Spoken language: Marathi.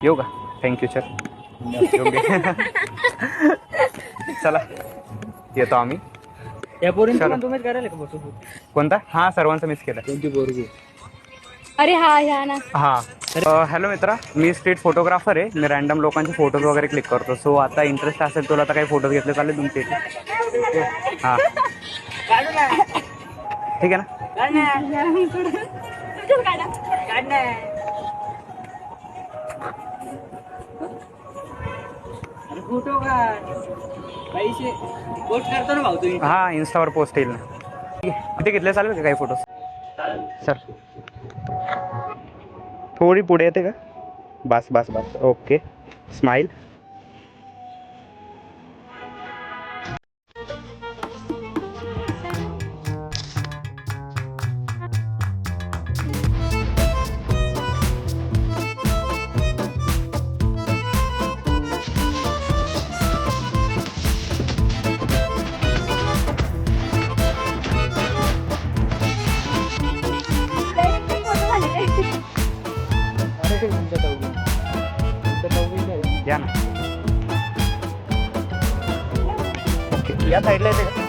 येऊ का? Thank you sir. चला येतो आम्ही. या पोरींचा चला. पण तुम्हीच करायला का फोटो? कोणता? हा सर्वांचा मिस केला. कोणती पोरगी? अरे हा ह्या ना. हां हॅलो मित्रा, मी स्ट्रीट फोटोग्राफर आहे. मी रॅन्डम लोकांचे फोटोज वगैरे क्लिक करतो. सो आता इंटरेस्ट असेल तुला तर काही फोटोज घेतले चालेल तुमचे इथे? हां ठीक आहे ना. फोटो का पैसे पोस्ट करतो ना भाऊ तुम्ही. हां इंस्टावर पोस्ट येईल ना. ठीक आहे, किती घेतले चालेल का काही फोटोज? सर थोडी पुढे येते का? बस बस बस. Okay smile. या ना. ओके या साईडला येते का?